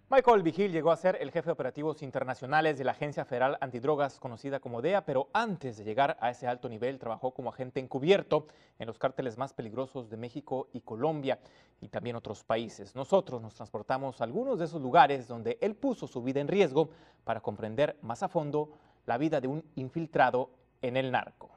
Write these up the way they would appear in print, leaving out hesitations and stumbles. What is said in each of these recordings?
Michael Vigil llegó a ser el jefe de operativos internacionales de la Agencia Federal Antidrogas, conocida como DEA, pero antes de llegar a ese alto nivel trabajó como agente encubierto en los cárteles más peligrosos de México y Colombia y también otros países. Nosotros nos transportamos a algunos de esos lugares donde él puso su vida en riesgo para comprender más a fondo la vida de un infiltrado en el narco.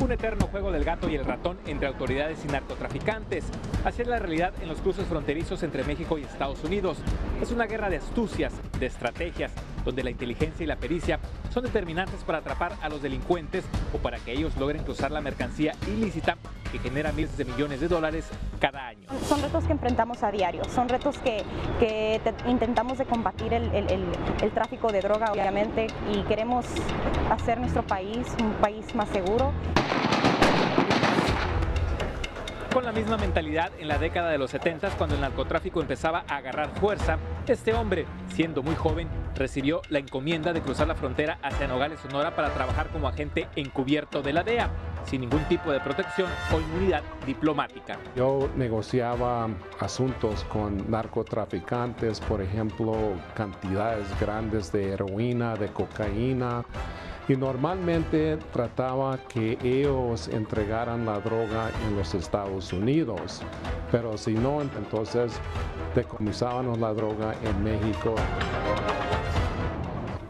Un eterno juego del gato y el ratón entre autoridades y narcotraficantes. Así es la realidad en los cruces fronterizos entre México y Estados Unidos. Es una guerra de astucias, de estrategias, donde la inteligencia y la pericia son determinantes para atrapar a los delincuentes o para que ellos logren cruzar la mercancía ilícita que genera miles de millones de dólares cada año. Son retos que enfrentamos a diario, son retos que intentamos de combatir el tráfico de droga, obviamente, y queremos hacer nuestro país un país más seguro. Con la misma mentalidad, en la década de los 70, cuando el narcotráfico empezaba a agarrar fuerza, este hombre, siendo muy joven, recibió la encomienda de cruzar la frontera hacia Nogales, Sonora, para trabajar como agente encubierto de la DEA, sin ningún tipo de protección o inmunidad diplomática. Yo negociaba asuntos con narcotraficantes, por ejemplo, cantidades grandes de heroína, de cocaína, y normalmente trataba que ellos entregaran la droga en los Estados Unidos, pero si no, entonces decomisábamos la droga en México.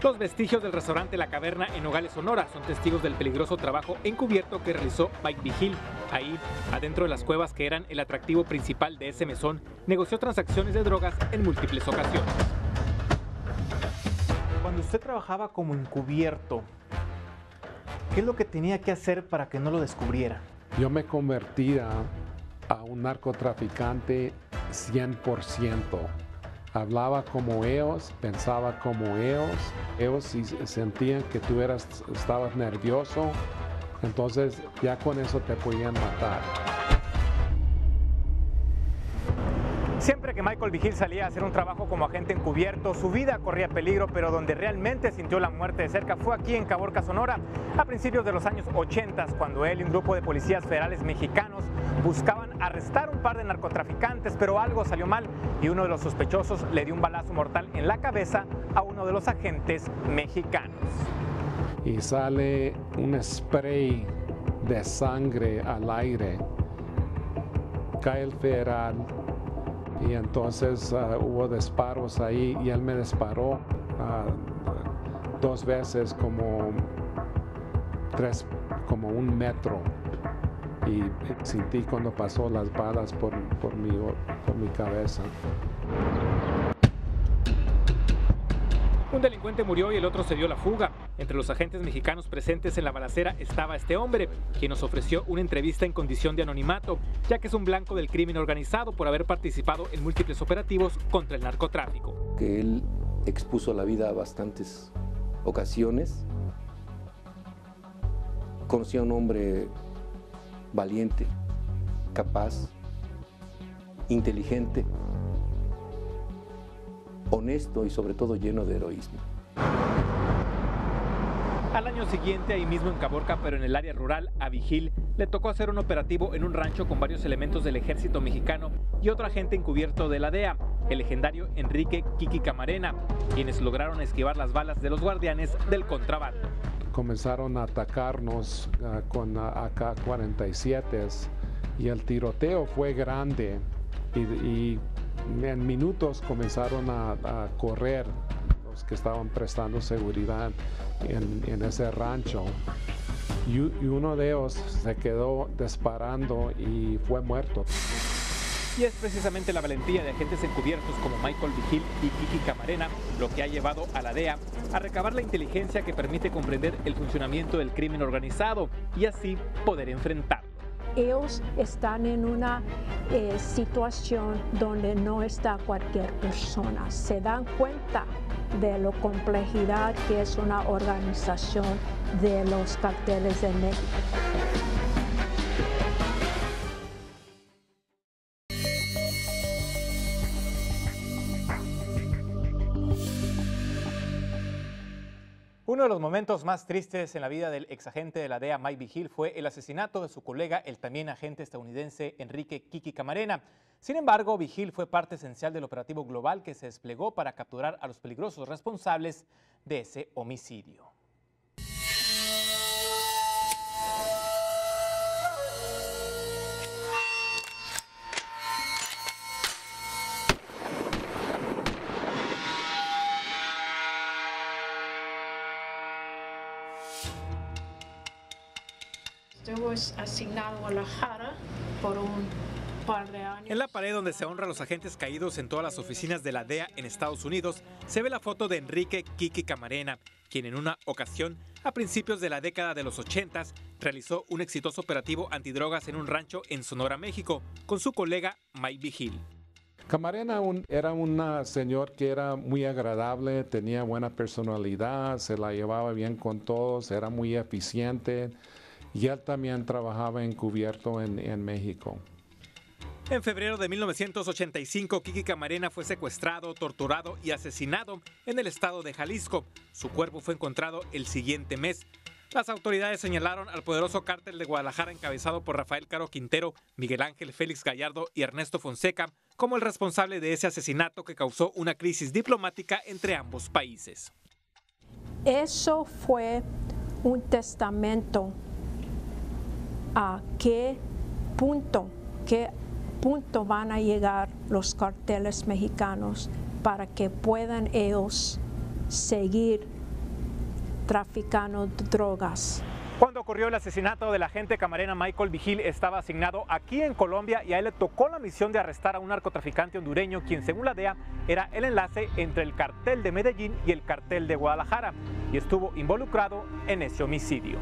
Los vestigios del restaurante La Caverna en Nogales, Sonora, son testigos del peligroso trabajo encubierto que realizó Mike Vigil. Ahí, adentro de las cuevas que eran el atractivo principal de ese mesón, negoció transacciones de drogas en múltiples ocasiones. Cuando usted trabajaba como encubierto, ¿qué es lo que tenía que hacer para que no lo descubriera? Yo me convertía a un narcotraficante 100%. Hablaba como ellos, pensaba como ellos. Ellos si sentían que tú estabas nervioso, entonces ya con eso te podían matar. Siempre que Michael Vigil salía a hacer un trabajo como agente encubierto, su vida corría peligro, pero donde realmente sintió la muerte de cerca fue aquí en Caborca, Sonora, a principios de los años 80, cuando él y un grupo de policías federales mexicanos buscaban arrestar un par de narcotraficantes, pero algo salió mal y uno de los sospechosos le dio un balazo mortal en la cabeza a uno de los agentes mexicanos. Y sale un spray de sangre al aire. Cae el federal. Y entonces hubo disparos ahí y él me disparó 2 veces como 1 metro. Y sentí cuando pasó las balas por mi cabeza. Un delincuente murió y el otro se dio la fuga. Entre los agentes mexicanos presentes en la balacera estaba este hombre, quien nos ofreció una entrevista en condición de anonimato, ya que es un blanco del crimen organizado por haber participado en múltiples operativos contra el narcotráfico. Que él expuso la vida a bastantes ocasiones. Conocí a un hombre valiente, capaz, inteligente, honesto y sobre todo lleno de heroísmo. Al año siguiente, ahí mismo en Caborca, pero en el área rural, a Vigil le tocó hacer un operativo en un rancho con varios elementos del ejército mexicano y otro agente encubierto de la DEA, el legendario Enrique Kiki Camarena, quienes lograron esquivar las balas de los guardianes del contrabando. Comenzaron a atacarnos con AK-47 y el tiroteo fue grande y en minutos comenzaron a correr los que estaban prestando seguridad en ese rancho y uno de ellos se quedó disparando y fue muerto. Y es precisamente la valentía de agentes encubiertos como Michael Vigil y Kiki Camarena lo que ha llevado a la DEA a recabar la inteligencia que permite comprender el funcionamiento del crimen organizado y así poder enfrentarlo. Ellos están en una situación donde no está cualquier persona. Se dan cuenta de la complejidad que es una organización de los carteles de México. Uno de los momentos más tristes en la vida del exagente de la DEA Mike Vigil fue el asesinato de su colega, el también agente estadounidense Enrique Kiki Camarena. Sin embargo, Vigil fue parte esencial del operativo global que se desplegó para capturar a los peligrosos responsables de ese homicidio. Estuvo asignado a la Jara por un par de años. En la pared donde se honra a los agentes caídos en todas las oficinas de la DEA en Estados Unidos, se ve la foto de Enrique Kiki Camarena, quien en una ocasión, a principios de la década de los 80s, realizó un exitoso operativo antidrogas en un rancho en Sonora, México, con su colega Mike Vigil. Camarena era un señor que era muy agradable, tenía buena personalidad, se la llevaba bien con todos, era muy eficiente. Y él también trabajaba encubierto en México. En febrero de 1985, Kiki Camarena fue secuestrado, torturado y asesinado en el estado de Jalisco. Su cuerpo fue encontrado el siguiente mes. Las autoridades señalaron al poderoso cártel de Guadalajara encabezado por Rafael Caro Quintero, Miguel Ángel Félix Gallardo y Ernesto Fonseca como el responsable de ese asesinato que causó una crisis diplomática entre ambos países. Eso fue un testamento a qué punto van a llegar los carteles mexicanos para que puedan ellos seguir traficando drogas. Cuando ocurrió el asesinato del agente Camarena, Michael Vigil estaba asignado aquí en Colombia y a él le tocó la misión de arrestar a un narcotraficante hondureño quien, según la DEA, era el enlace entre el cartel de Medellín y el cartel de Guadalajara y estuvo involucrado en ese homicidio.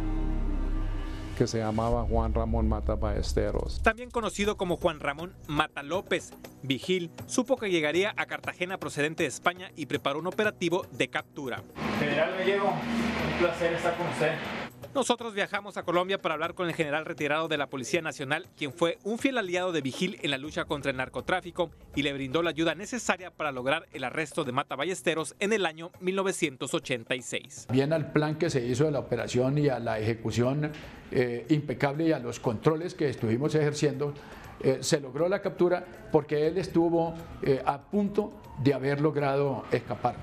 Que se llamaba Juan Ramón Mata Ballesteros. También conocido como Juan Ramón Mata López, Vigil supo que llegaría a Cartagena procedente de España y preparó un operativo de captura. General Gallego, un placer estar con usted. Nosotros viajamos a Colombia para hablar con el general retirado de la Policía Nacional, quien fue un fiel aliado de Vigil en la lucha contra el narcotráfico y le brindó la ayuda necesaria para lograr el arresto de Mata Ballesteros en el año 1986. Bien al plan que se hizo de la operación y a la ejecución impecable y a los controles que estuvimos ejerciendo, se logró la captura porque él estuvo a punto de haber logrado escapar.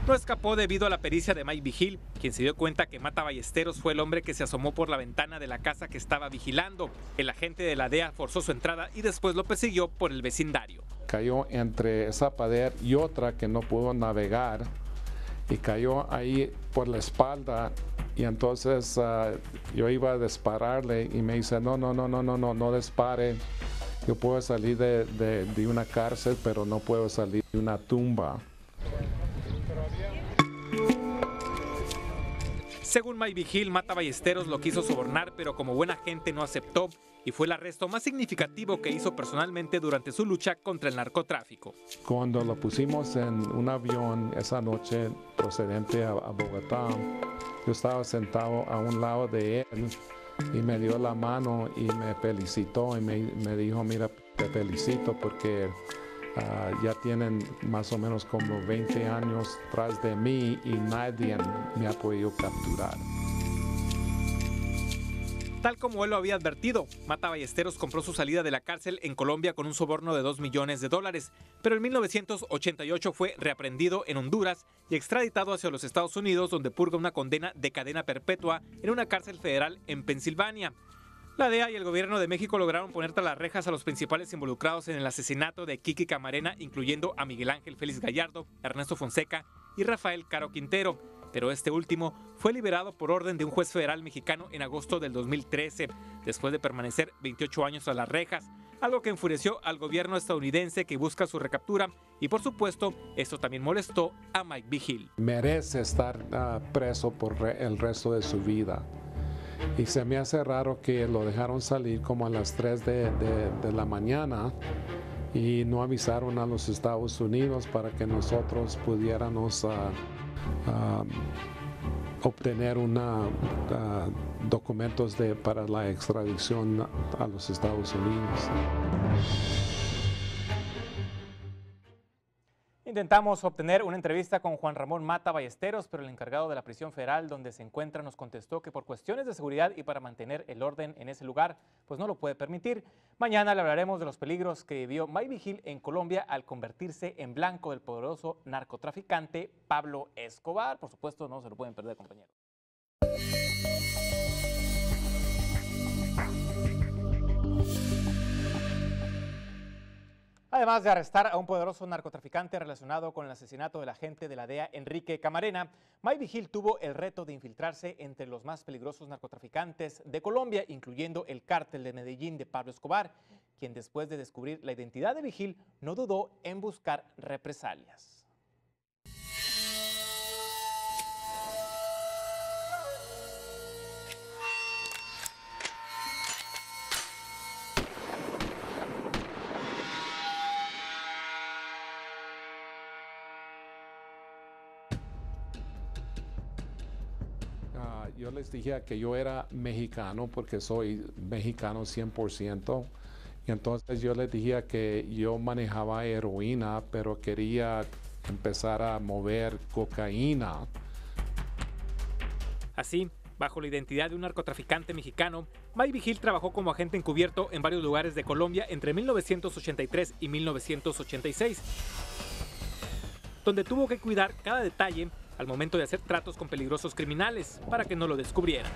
No escapó debido a la pericia de Mike Vigil, quien se dio cuenta que Mata Ballesteros fue el hombre que se asomó por la ventana de la casa que estaba vigilando. El agente de la DEA forzó su entrada y después lo persiguió por el vecindario. Cayó entre esa pared y otra que no pudo navegar y cayó ahí por la espalda y entonces yo iba a dispararle y me dice no dispare. Yo puedo salir de una cárcel pero no puedo salir de una tumba. Según Mike Vigil, Mata Ballesteros lo quiso sobornar, pero como buena gente no aceptó y fue el arresto más significativo que hizo personalmente durante su lucha contra el narcotráfico. Cuando lo pusimos en un avión esa noche procedente a Bogotá, yo estaba sentado a un lado de él y me dio la mano y me felicitó y me dijo, mira, te felicito porque ya tienen más o menos como 20 años tras de mí y nadie me ha podido capturar. Tal como él lo había advertido, Mata Ballesteros compró su salida de la cárcel en Colombia con un soborno de $2 millones, pero en 1988 fue reaprendido en Honduras y extraditado hacia los Estados Unidos, donde purga una condena de cadena perpetua en una cárcel federal en Pensilvania. La DEA y el gobierno de México lograron poner tras las rejas a los principales involucrados en el asesinato de Kiki Camarena, incluyendo a Miguel Ángel Félix Gallardo, Ernesto Fonseca y Rafael Caro Quintero. Pero este último fue liberado por orden de un juez federal mexicano en agosto del 2013, después de permanecer 28 años tras las rejas, algo que enfureció al gobierno estadounidense que busca su recaptura y por supuesto esto también molestó a Mike Vigil. Merece estar preso por el resto de su vida. Y se me hace raro que lo dejaron salir como a las 3 de la mañana y no avisaron a los Estados Unidos para que nosotros pudiéramos obtener documentos para la extradición a los Estados Unidos. Intentamos obtener una entrevista con Juan Ramón Mata Ballesteros, pero el encargado de la prisión federal donde se encuentra nos contestó que por cuestiones de seguridad y para mantener el orden en ese lugar, pues no lo puede permitir. Mañana le hablaremos de los peligros que vivió Mike Vigil en Colombia al convertirse en blanco del poderoso narcotraficante Pablo Escobar. Por supuesto, no se lo pueden perder, compañeros. Además de arrestar a un poderoso narcotraficante relacionado con el asesinato del agente de la DEA, Enrique Camarena, Mike Vigil tuvo el reto de infiltrarse entre los más peligrosos narcotraficantes de Colombia, incluyendo el cártel de Medellín de Pablo Escobar, quien después de descubrir la identidad de Vigil no dudó en buscar represalias. Yo les dije que yo era mexicano porque soy mexicano 100%. Y entonces yo les dije que yo manejaba heroína, pero quería empezar a mover cocaína. Así, bajo la identidad de un narcotraficante mexicano, Mike Vigil trabajó como agente encubierto en varios lugares de Colombia entre 1983 y 1986, donde tuvo que cuidar cada detalle al momento de hacer tratos con peligrosos criminales para que no lo descubrieran.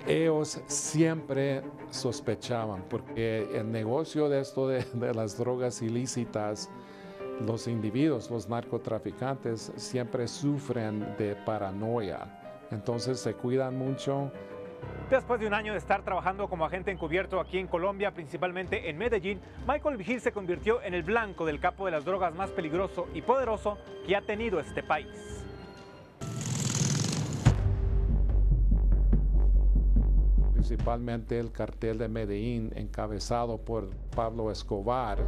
Ellos siempre sospechaban porque el negocio de esto de las drogas ilícitas, los individuos, los narcotraficantes siempre sufren de paranoia, entonces se cuidan mucho. Después de un año de estar trabajando como agente encubierto aquí en Colombia, principalmente en Medellín, Michael Vigil se convirtió en el blanco del capo de las drogas más peligroso y poderoso que ha tenido este país. Principalmente el cartel de Medellín, encabezado por Pablo Escobar,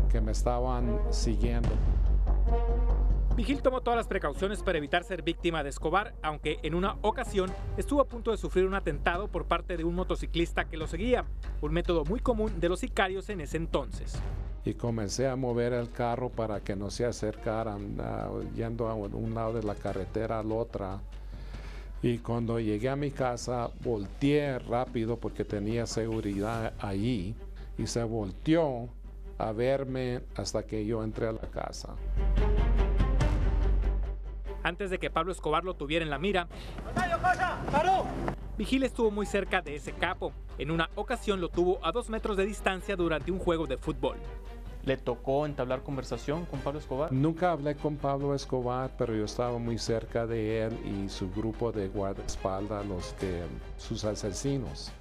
que me estaban siguiendo. Vigil tomó todas las precauciones para evitar ser víctima de Escobar, aunque en una ocasión estuvo a punto de sufrir un atentado por parte de un motociclista que lo seguía, un método muy común de los sicarios en ese entonces. Y comencé a mover el carro para que no se acercaran, yendo a un lado de la carretera al otro. Y cuando llegué a mi casa, volteé rápido porque tenía seguridad allí, y se volteó a verme hasta que yo entré a la casa. Antes de que Pablo Escobar lo tuviera en la mira, Vigil estuvo muy cerca de ese capo. En una ocasión lo tuvo a 2 metros de distancia durante un juego de fútbol. ¿Le tocó entablar conversación con Pablo Escobar? Nunca hablé con Pablo Escobar, pero yo estaba muy cerca de él y su grupo de guardaespaldas, sus asesinos.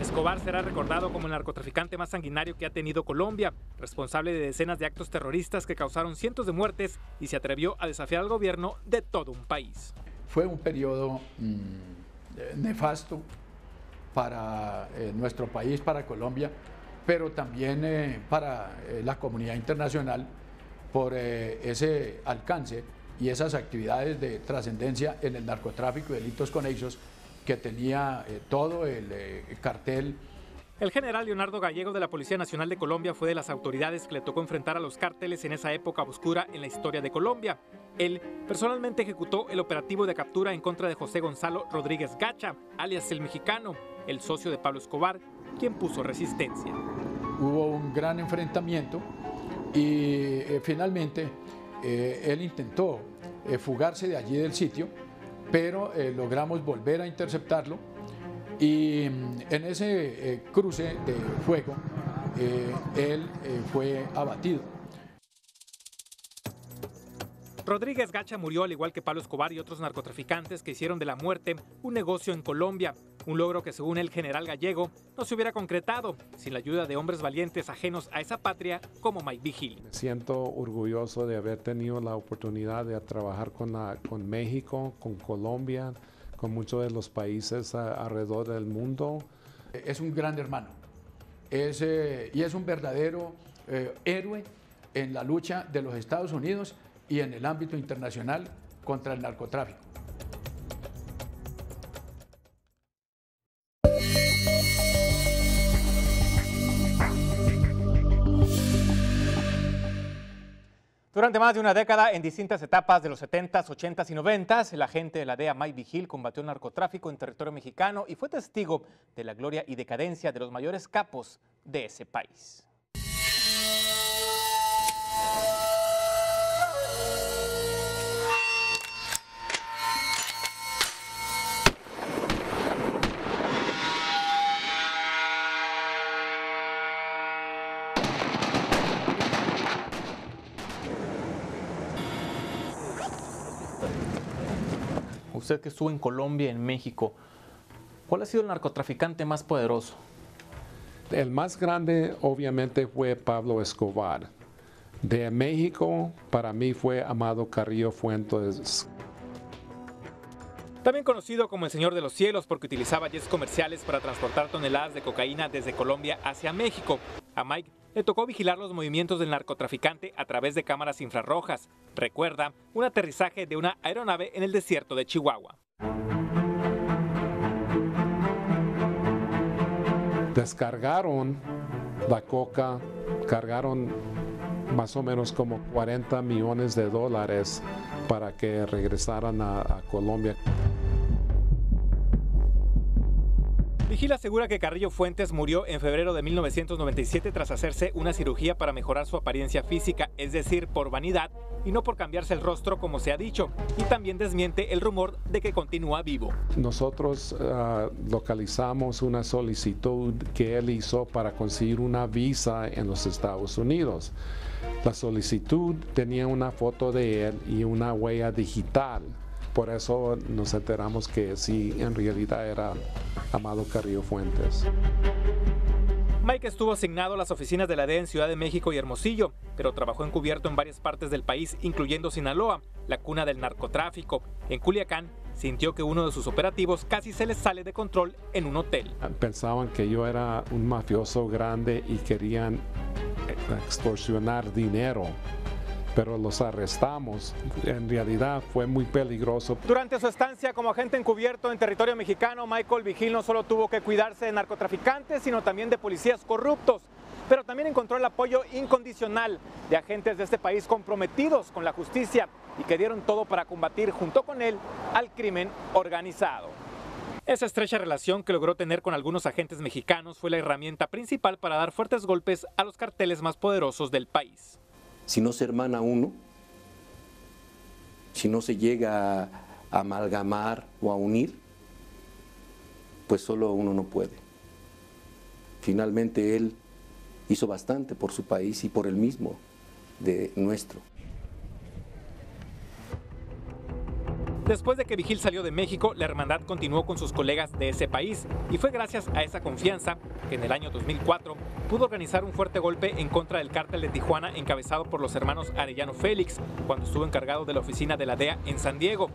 Escobar será recordado como el narcotraficante más sanguinario que ha tenido Colombia, responsable de decenas de actos terroristas que causaron cientos de muertes y se atrevió a desafiar al gobierno de todo un país. Fue un periodo nefasto para nuestro país, para Colombia, pero también para la comunidad internacional por ese alcance y esas actividades de trascendencia en el narcotráfico y delitos conexos que tenía todo el cartel. El general Leonardo Gallego de la Policía Nacional de Colombia fue de las autoridades que le tocó enfrentar a los cárteles en esa época oscura en la historia de Colombia. Él personalmente ejecutó el operativo de captura en contra de José Gonzalo Rodríguez Gacha, alias el Mexicano, el socio de Pablo Escobar, quien puso resistencia. Hubo un gran enfrentamiento y finalmente él intentó fugarse de allí del sitio, pero logramos volver a interceptarlo y en ese cruce de fuego él fue abatido. Rodríguez Gacha murió al igual que Pablo Escobar y otros narcotraficantes que hicieron de la muerte un negocio en Colombia, un logro que según el general Gallego no se hubiera concretado sin la ayuda de hombres valientes ajenos a esa patria como Mike Vigil. Me siento orgulloso de haber tenido la oportunidad de trabajar con México, con Colombia, con muchos de los países alrededor del mundo. Es un gran hermano y es un verdadero héroe en la lucha de los Estados Unidos y en el ámbito internacional contra el narcotráfico. Durante más de una década, en distintas etapas de los 70s, 80s y 90s, el agente de la DEA Mike Vigil combatió el narcotráfico en territorio mexicano y fue testigo de la gloria y decadencia de los mayores capos de ese país. Usted que estuvo en Colombia, en México, ¿cuál ha sido el narcotraficante más poderoso? El más grande obviamente fue Pablo Escobar. De México, para mí fue Amado Carrillo Fuentes. También conocido como el Señor de los Cielos porque utilizaba jets comerciales para transportar toneladas de cocaína desde Colombia hacia México. A Mike le tocó vigilar los movimientos del narcotraficante a través de cámaras infrarrojas. Recuerda un aterrizaje de una aeronave en el desierto de Chihuahua. Descargaron la coca, cargaron más o menos como $40 millones para que regresaran a Colombia. Vigil asegura que Carrillo Fuentes murió en febrero de 1997 tras hacerse una cirugía para mejorar su apariencia física, es decir, por vanidad y no por cambiarse el rostro como se ha dicho, y también desmiente el rumor de que continúa vivo. Nosotros localizamos una solicitud que él hizo para conseguir una visa en los Estados Unidos. La solicitud tenía una foto de él y una huella digital. Por eso nos enteramos que sí, en realidad era Amado Carrillo Fuentes. Mike estuvo asignado a las oficinas de la DEA en Ciudad de México y Hermosillo, pero trabajó encubierto en varias partes del país, incluyendo Sinaloa, la cuna del narcotráfico. En Culiacán, sintió que uno de sus operativos casi se les sale de control en un hotel. Pensaban que yo era un mafioso grande y querían extorsionar dinero, pero los arrestamos. En realidad fue muy peligroso. Durante su estancia como agente encubierto en territorio mexicano, Michael Vigil no solo tuvo que cuidarse de narcotraficantes, sino también de policías corruptos, pero también encontró el apoyo incondicional de agentes de este país comprometidos con la justicia y que dieron todo para combatir junto con él al crimen organizado. Esa estrecha relación que logró tener con algunos agentes mexicanos fue la herramienta principal para dar fuertes golpes a los carteles más poderosos del país. Si no se hermana uno, si no se llega a amalgamar o a unir, pues solo uno no puede. Finalmente él hizo bastante por su país y por el mismo de nuestro. Después de que Vigil salió de México, la hermandad continuó con sus colegas de ese país y fue gracias a esa confianza que en el año 2004 pudo organizar un fuerte golpe en contra del cártel de Tijuana encabezado por los hermanos Arellano Félix cuando estuvo encargado de la oficina de la DEA en San Diego.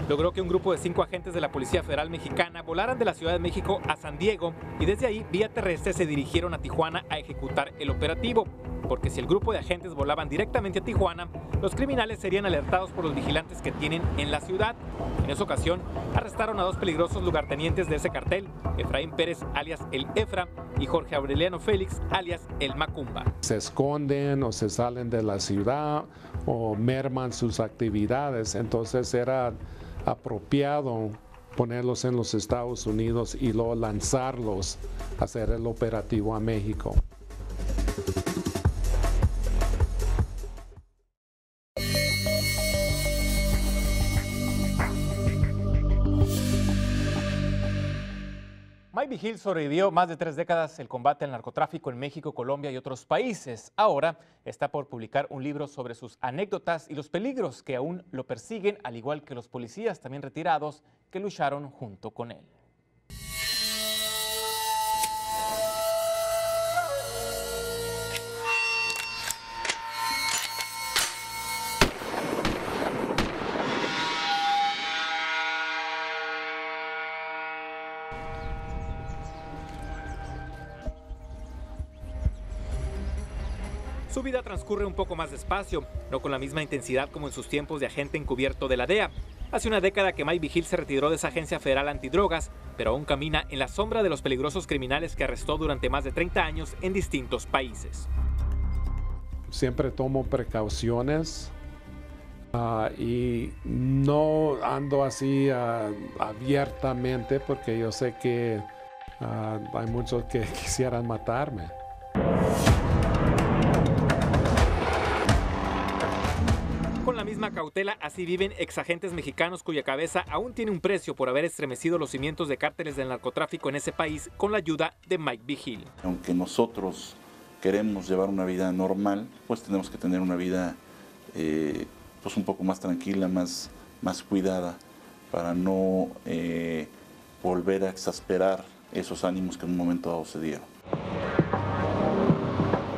Logró que un grupo de 5 agentes de la Policía Federal Mexicana volaran de la Ciudad de México a San Diego y desde ahí, vía terrestre, se dirigieron a Tijuana a ejecutar el operativo. Porque si el grupo de agentes volaban directamente a Tijuana, los criminales serían alertados por los vigilantes que tienen en la ciudad. En esa ocasión, arrestaron a 2 peligrosos lugartenientes de ese cartel, Efraín Pérez, alias el Efra, y Jorge Aureliano Félix, alias el Macumba. Se esconden o se salen de la ciudad o merman sus actividades, entonces era apropiado ponerlos en los Estados Unidos y luego lanzarlos a hacer el operativo a México. Mike Vigil sobrevivió más de 3 décadas el combate al narcotráfico en México, Colombia y otros países. Ahora está por publicar un libro sobre sus anécdotas y los peligros que aún lo persiguen, al igual que los policías también retirados que lucharon junto con él. Su vida transcurre un poco más despacio, no con la misma intensidad como en sus tiempos de agente encubierto de la DEA. Hace una década que Mike Vigil se retiró de esa agencia federal antidrogas, pero aún camina en la sombra de los peligrosos criminales que arrestó durante más de 30 años en distintos países. Siempre tomo precauciones y no ando así abiertamente porque yo sé que hay muchos que quisieran matarme. Con la misma cautela, así viven exagentes mexicanos cuya cabeza aún tiene un precio por haber estremecido los cimientos de cárteles del narcotráfico en ese país con la ayuda de Mike Vigil. Aunque nosotros queremos llevar una vida normal, pues tenemos que tener una vida pues un poco más tranquila, más cuidada, para no volver a exasperar esos ánimos que en un momento dado se dieron.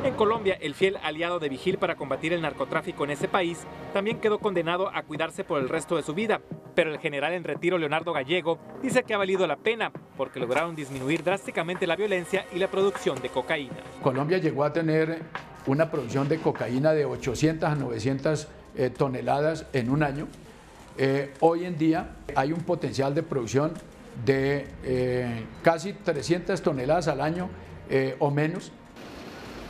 En Colombia, el fiel aliado de Vigil para combatir el narcotráfico en ese país también quedó condenado a cuidarse por el resto de su vida. Pero el general en retiro Leonardo Gallego dice que ha valido la pena porque lograron disminuir drásticamente la violencia y la producción de cocaína. Colombia llegó a tener una producción de cocaína de 800 a 900 toneladas en un año. Hoy en día hay un potencial de producción de casi 300 toneladas al año o menos.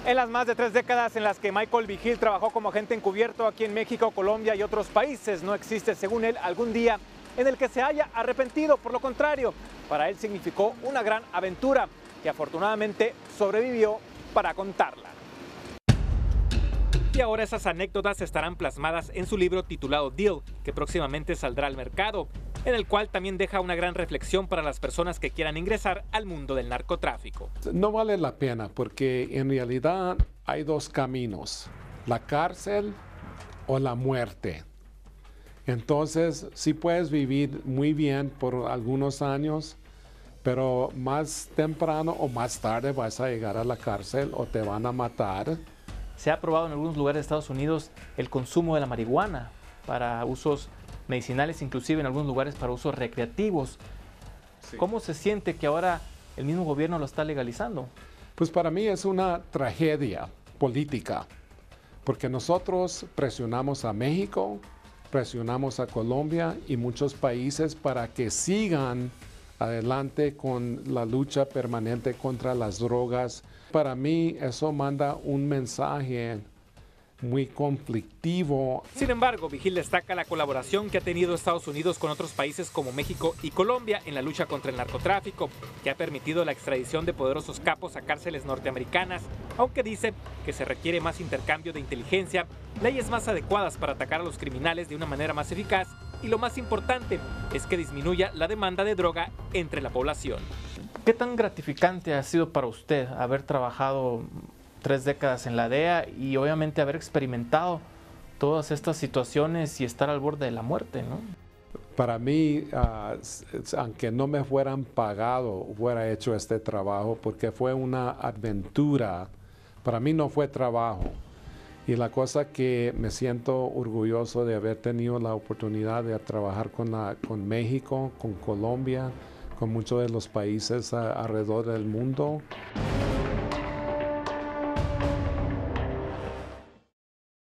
En las más de 3 décadas en las que Michael Vigil trabajó como agente encubierto aquí en México, Colombia y otros países, no existe, según él, algún día en el que se haya arrepentido. Por lo contrario, para él significó una gran aventura que afortunadamente sobrevivió para contarla. Y ahora esas anécdotas estarán plasmadas en su libro titulado Deal, que próximamente saldrá al mercado, en el cual también deja una gran reflexión para las personas que quieran ingresar al mundo del narcotráfico. No vale la pena porque en realidad hay dos caminos, la cárcel o la muerte. Entonces sí puedes vivir muy bien por algunos años, pero más temprano o más tarde vas a llegar a la cárcel o te van a matar. Se ha probado en algunos lugares de Estados Unidos el consumo de la marihuana para usos medicinales, inclusive en algunos lugares para usos recreativos. Sí. ¿Cómo se siente que ahora el mismo gobierno lo está legalizando? Pues para mí es una tragedia política, porque nosotros presionamos a México, presionamos a Colombia y muchos países para que sigan adelante con la lucha permanente contra las drogas. Para mí eso manda un mensaje muy conflictivo. Sin embargo, Vigil destaca la colaboración que ha tenido Estados Unidos con otros países como México y Colombia en la lucha contra el narcotráfico, que ha permitido la extradición de poderosos capos a cárceles norteamericanas, aunque dice que se requiere más intercambio de inteligencia, leyes más adecuadas para atacar a los criminales de una manera más eficaz y lo más importante es que disminuya la demanda de droga entre la población. ¿Qué tan gratificante ha sido para usted haber trabajado 3 décadas en la DEA y obviamente haber experimentado todas estas situaciones y estar al borde de la muerte, ¿no? Para mí, aunque no me fueran pagado, hubiera hecho este trabajo porque fue una aventura. Para mí no fue trabajo. Y la cosa que me siento orgulloso de haber tenido la oportunidad de trabajar con México, con Colombia, con muchos de los países alrededor del mundo.